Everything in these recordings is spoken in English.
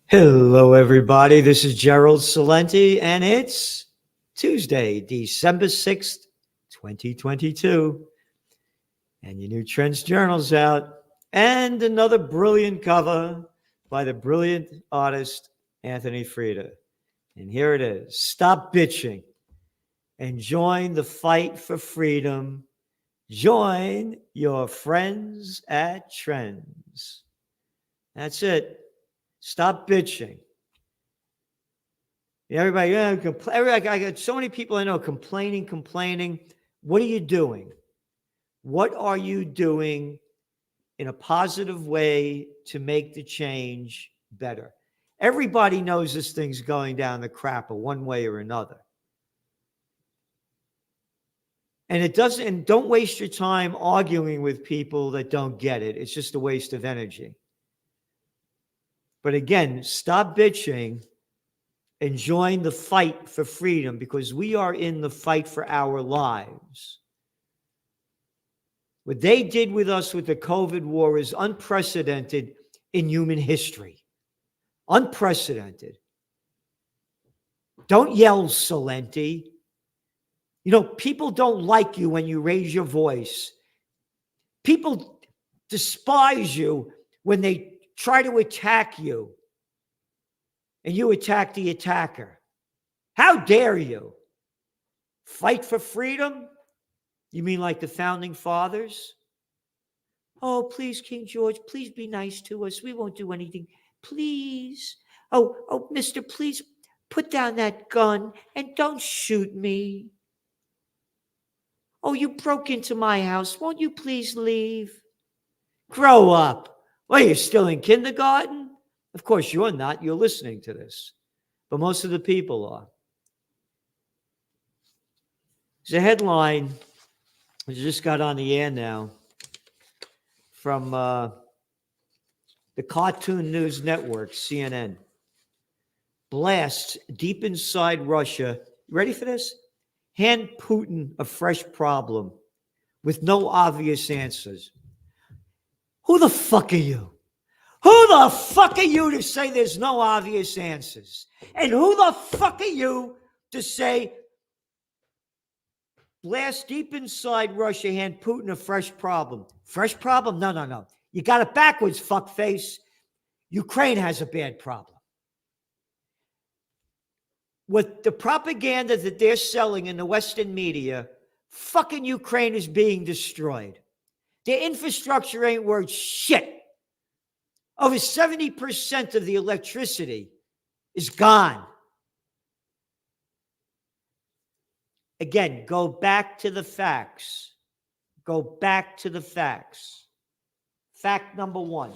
Hello, everybody. This is Gerald Salenti, and it's Tuesday, December 6th, 2022. And your new Trends Journal's out, and another brilliant cover by the brilliant artist Anthony Frieda. And here it is: Stop bitching and join the fight for freedom. Join your friends at Trends. That's it. Stop bitching. Everybody, I got so many people I know complaining. What are you doing? What are you doing in a positive way to make the change better? Everybody knows this thing's going down the crapper one way or another. And it doesn't, and don't waste your time arguing with people that don't get it. It's just a waste of energy. But again, stop bitching and join the fight for freedom, because we are in the fight for our lives. What they did with us with the COVID war is unprecedented in human history. Unprecedented. Don't yell, Salenti. You know, people don't like you when you raise your voice. People despise you when they try to attack you and you attack the attacker. How dare you? Fight for freedom? You mean like the founding fathers? Oh, please, King George, please be nice to us. We won't do anything. Please. Oh, mister, please put down that gun and don't shoot me. Oh, you broke into my house. Won't you please leave? Grow up. Well, you're still in kindergarten? Of course you're not. You're listening to this. But most of the people are. There's a headline I just got on the air now from the Cartoon News Network, CNN. Blasts deep inside Russia. Ready for this? Hand Putin a fresh problem with no obvious answers. Who the fuck are you? Who the fuck are you to say there's no obvious answers? And who the fuck are you to say blast deep inside Russia, hand Putin a fresh problem? Fresh problem? No. You got it backwards, fuckface. Ukraine has a bad problem. With the propaganda that they're selling in the Western media, fucking Ukraine is being destroyed. Their infrastructure ain't worth shit. Over 70% of the electricity is gone. Again, go back to the facts. Go back to the facts. Fact number one.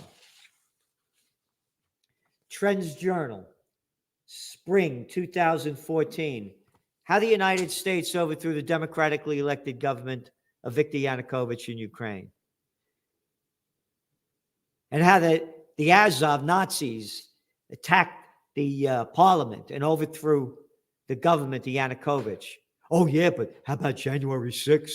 Trends Journal, spring 2014. How the United States overthrew the democratically elected government of Viktor Yanukovych in Ukraine. And how the Azov Nazis attacked the parliament and overthrew the government of Yanukovych. Oh, yeah, but how about January 6th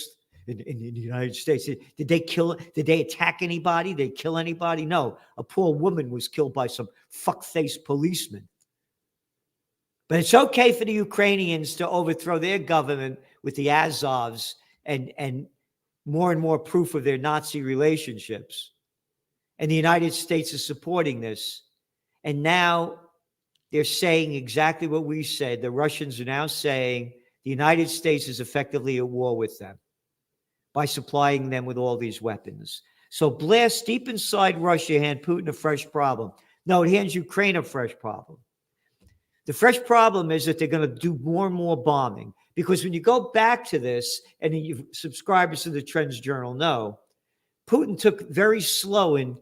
in the United States? Did they attack anybody? Did they kill anybody? No. A poor woman was killed by some fuck-faced policeman. But it's okay for the Ukrainians to overthrow their government with the Azovs and more proof of their Nazi relationships. And the United States is supporting this. And now they're saying exactly what we said. The Russians are now saying the United States is effectively at war with them by supplying them with all these weapons. So blast deep inside Russia, hand Putin a fresh problem. No, it hands Ukraine a fresh problem. The fresh problem is that they're going to do more and more bombing. Because when you go back to this, and you subscribers to the Trends Journal know, Putin took very slow in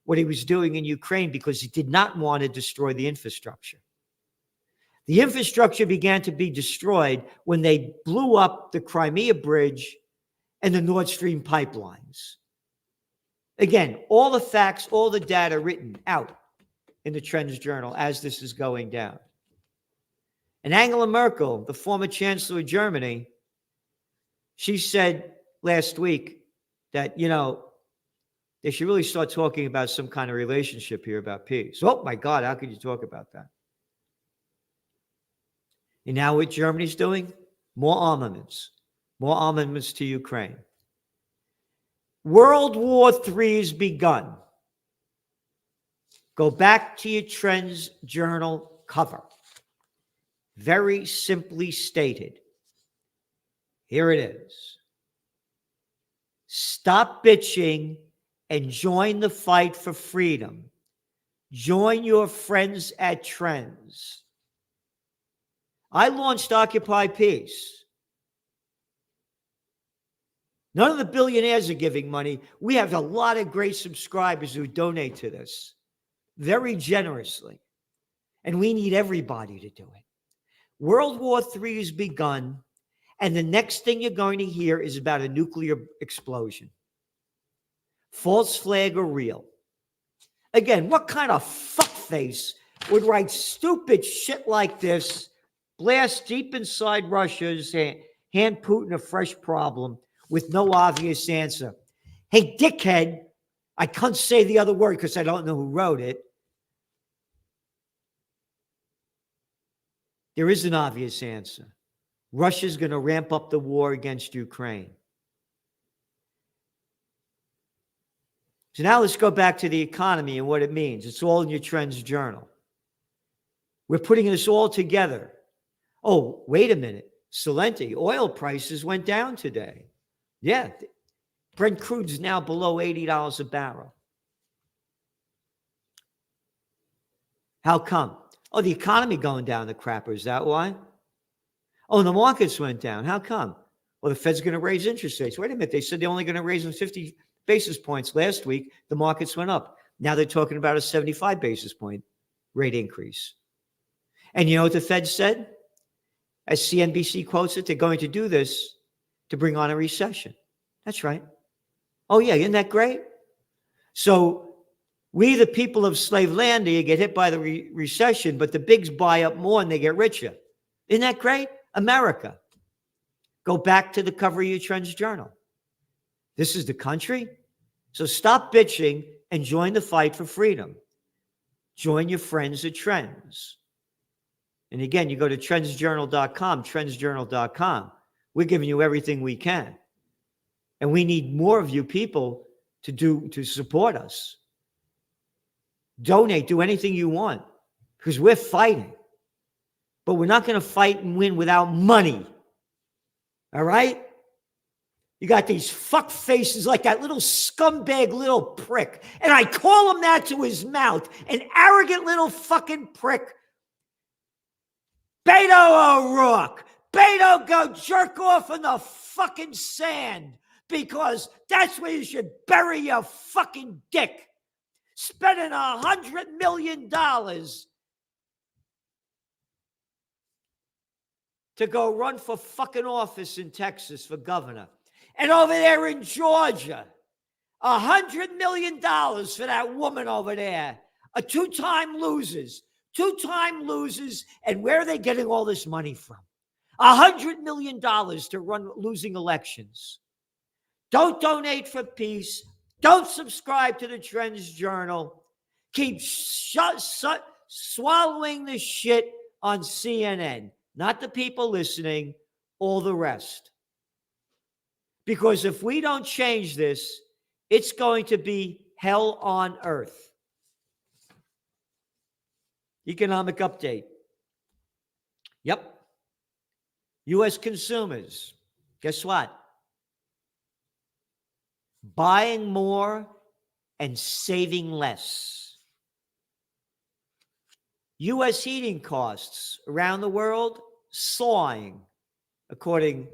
what he was doing in Ukraine because he did not want to destroy the infrastructure. The infrastructure began to be destroyed when they blew up the Crimea Bridge and the Nord Stream pipelines. Again, all the facts, all the data written out in the Trends Journal as this is going down. And Angela Merkel, the former chancellor of Germany, she said last week that, They should really start talking about some kind of relationship here about peace. Oh my God, how could you talk about that? And now what Germany's doing? More armaments to Ukraine. World War III has begun. Go back to your Trends Journal cover. Very simply stated. Here it is. Stop bitching and join the fight for freedom. Join your friends at Trends. I launched Occupy Peace. None of the billionaires are giving money. We have a lot of great subscribers who donate to this very generously. And we need everybody to do it. World War III has begun. And the next thing you're going to hear is about a nuclear explosion. False flag or real. Again, what kind of fuckface would write stupid shit like this, blast deep inside Russia's hand Putin a fresh problem with no obvious answer? Hey, dickhead, I can't say the other word because I don't know who wrote it. There is an obvious answer. Russia's going to ramp up the war against Ukraine. So now let's go back to the economy and what it means. It's all in your Trends Journal. We're putting this all together. Oh, wait a minute. Salenti, oil prices went down today. Yeah. Brent crude's now below $80 a barrel. How come? Oh, the economy going down the crapper. Is that why? Oh, the markets went down. How come? Well, the Fed's going to raise interest rates. Wait a minute. They said they're only going to raise them 50 basis points last week. The markets went up. Now they're talking about a 75 basis point rate increase. And you know what the Fed said? As CNBC quotes it, they're going to do this to bring on a recession. That's right. Oh, yeah. Isn't that great? So we, the people of slave land, you get hit by the recession, but the bigs buy up more and they get richer. Isn't that great? America. Go back to the cover of your Trends Journal. This is the country. So stop bitching and join the fight for freedom. Join your friends at Trends. And again, you go to trendsjournal.com, trendsjournal.com. We're giving you everything we can. And we need more of you people to support us. Donate, do anything you want, because we're fighting. But we're not going to fight and win without money. All right? You got these fuck faces like that little scumbag little prick. And I call him that to his mouth. An arrogant little fucking prick. Beto O'Rourke. Beto, go jerk off in the fucking sand. Because that's where you should bury your fucking dick. Spending $100 million to go run for fucking office in Texas for governor. And over there in Georgia, $100 million for that woman over there. A two-time losers. And where are they getting all this money from? $100 million to run losing elections. Don't donate for peace. Don't subscribe to the Trends Journal. Keep swallowing the shit on CNN. Not the people listening, all the rest. Because if we don't change this, it's going to be hell on earth. Economic update. Yep. U.S. consumers, guess what? Buying more and saving less. U.S. heating costs around the world soaring, according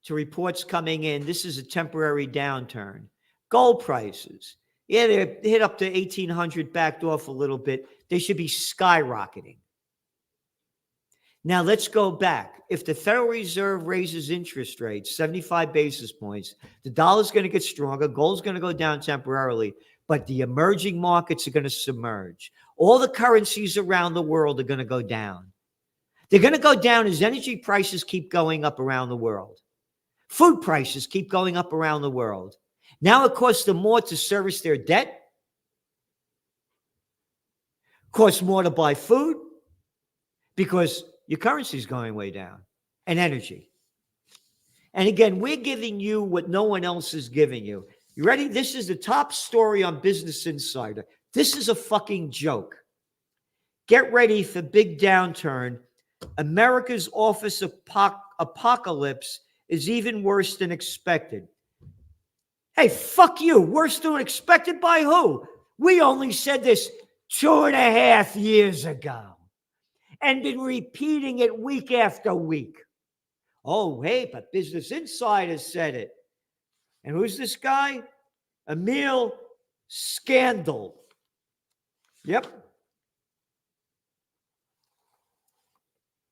to reports coming in. This is a temporary downturn. Gold prices, yeah, they hit up to 1,800, backed off a little bit. They should be skyrocketing. Now let's go back. If the Federal Reserve raises interest rates 75 basis points, the dollar's going to get stronger, gold's going to go down temporarily, but the emerging markets are going to submerge. All the currencies around the world are going to go down. They're going to go down as energy prices keep going up around the world. Food prices keep going up around the world. Now it costs them more to service their debt, costs more to buy food because your currency is going way down, and energy. And again, we're giving you what no one else is giving you. You ready? This is the top story on Business Insider. This is a fucking joke. Get ready for big downturn. America's office apocalypse is even worse than expected. Hey, fuck you. Worse than expected by who? We only said this 2.5 years ago and been repeating it week after week. Oh, hey, but Business Insider said it. And who's this guy? Emil Scandal. Yep.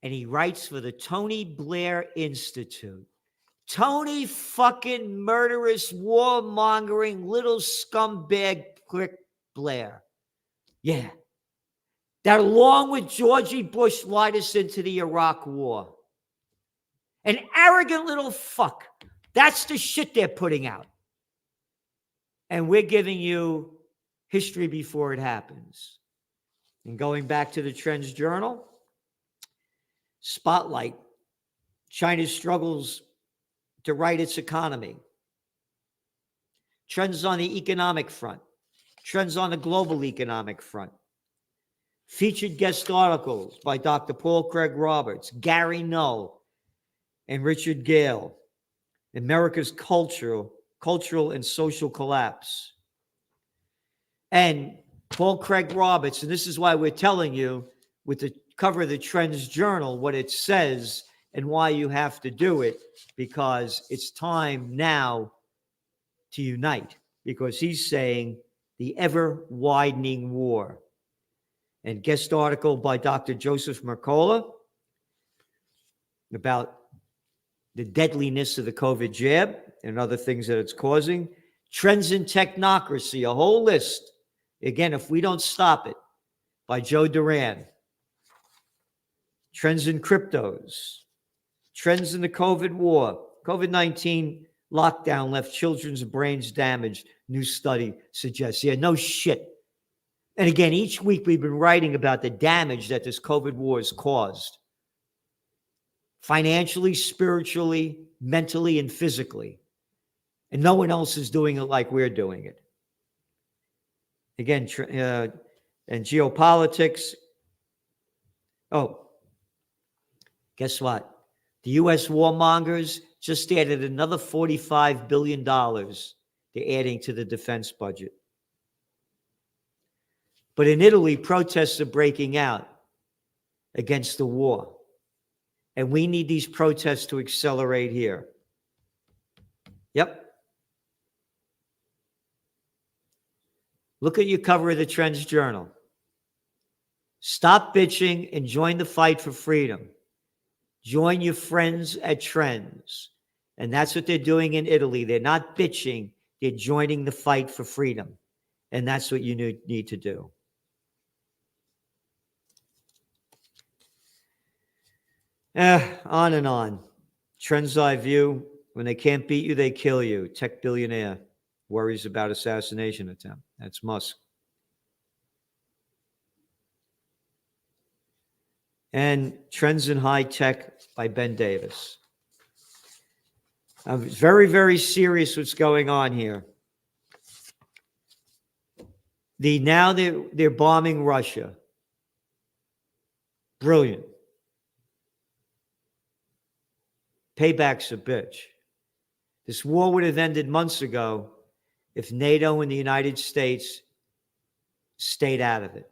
And he writes for the Tony Blair Institute. Tony fucking murderous, warmongering, little scumbag prick Blair. Yeah. That along with Georgie Bush lied us into the Iraq war. An arrogant little fuck. That's the shit they're putting out. And we're giving you history before it happens. And going back to the Trends Journal, Spotlight, China's struggles to right its economy. Trends on the economic front. Trends on the global economic front. Featured guest articles by Dr. Paul Craig Roberts, Gary Null, and Richard Gale. America's cultural and social collapse. And Paul Craig Roberts, and this is why we're telling you with the cover of the Trends Journal what it says and why you have to do it, because it's time now to unite, because he's saying the ever-widening war. And guest article by Dr. Joseph Mercola about the deadliness of the COVID jab and other things that it's causing. Trends in technocracy, a whole list. Again, if we don't stop it, by Joe Duran. Trends in cryptos. Trends in the COVID war. COVID-19 lockdown left children's brains damaged, new study suggests. Yeah, no shit. And again, each week we've been writing about the damage that this COVID war has caused. Financially, spiritually, mentally, and physically. And no one else is doing it like we're doing it. Again, and geopolitics. Oh, guess what? The U.S. warmongers just added another $45 billion they're adding to the defense budget. But in Italy, protests are breaking out against the war. And we need these protests to accelerate here. Yep. Look at your cover of the Trends Journal. Stop bitching and join the fight for freedom. Join your friends at Trends. And that's what they're doing in Italy. They're not bitching. They're joining the fight for freedom. And that's what you need to do. On and on. Trends I view. When they can't beat you, they kill you. Tech billionaire worries about assassination attempt. That's Musk. And Trends in High Tech by Ben Davis. It's very, very serious what's going on here. Now they're bombing Russia. Brilliant. Payback's a bitch. This war would have ended months ago if NATO and the United States stayed out of it.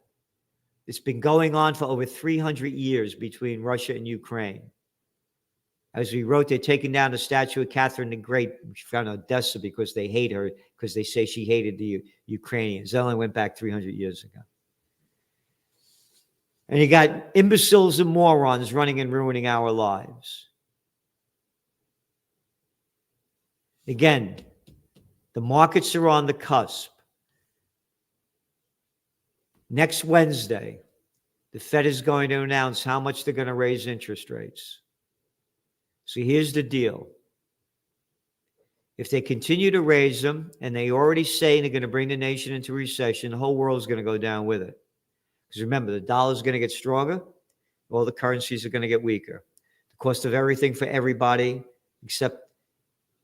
It's been going on for over 300 years between Russia and Ukraine. As we wrote, they're taking down the statue of Catherine the Great, which found Odessa because they hate her, because they say she hated the Ukrainians. That only went back 300 years ago. And you got imbeciles and morons running and ruining our lives. Again, the markets are on the cusp. Next Wednesday, the Fed is going to announce how much they're going to raise interest rates. So here's the deal. If they continue to raise them, and they already say they're going to bring the nation into recession, the whole world's going to go down with it. Because remember, the dollar's going to get stronger, all the currencies are going to get weaker. The cost of everything for everybody, except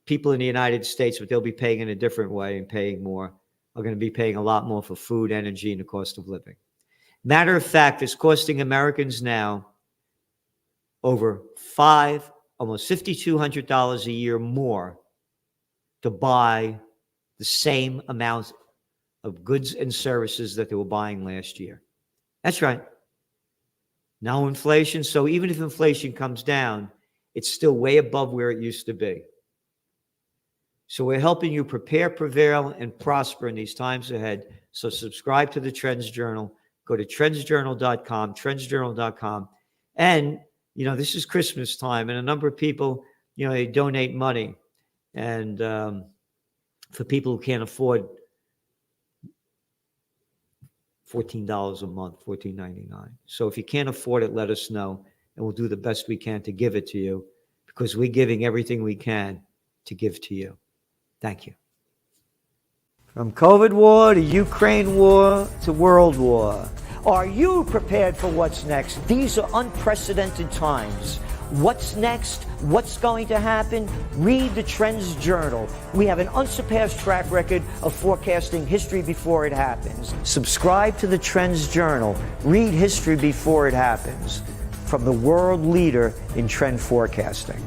people in the United States, but they'll be paying in a different way and paying more, are going to be paying a lot more for food, energy, and the cost of living. Matter of fact, it's costing Americans now over almost $5,200 a year more to buy the same amount of goods and services that they were buying last year. That's right. No inflation. So even if inflation comes down, it's still way above where it used to be. So we're helping you prepare, prevail, and prosper in these times ahead. So subscribe to the Trends Journal. Go to trendsjournal.com, trendsjournal.com. And, this is Christmas time, and a number of people, they donate money. And for people who can't afford $14 a month, $14.99. So if you can't afford it, let us know, and we'll do the best we can to give it to you, because we're giving everything we can to give to you. Thank you. From COVID war to Ukraine war to world war. Are you prepared for what's next? These are unprecedented times. What's next? What's going to happen? Read the Trends Journal. We have an unsurpassed track record of forecasting history before it happens. Subscribe to the Trends Journal. Read history before it happens. From the world leader in trend forecasting.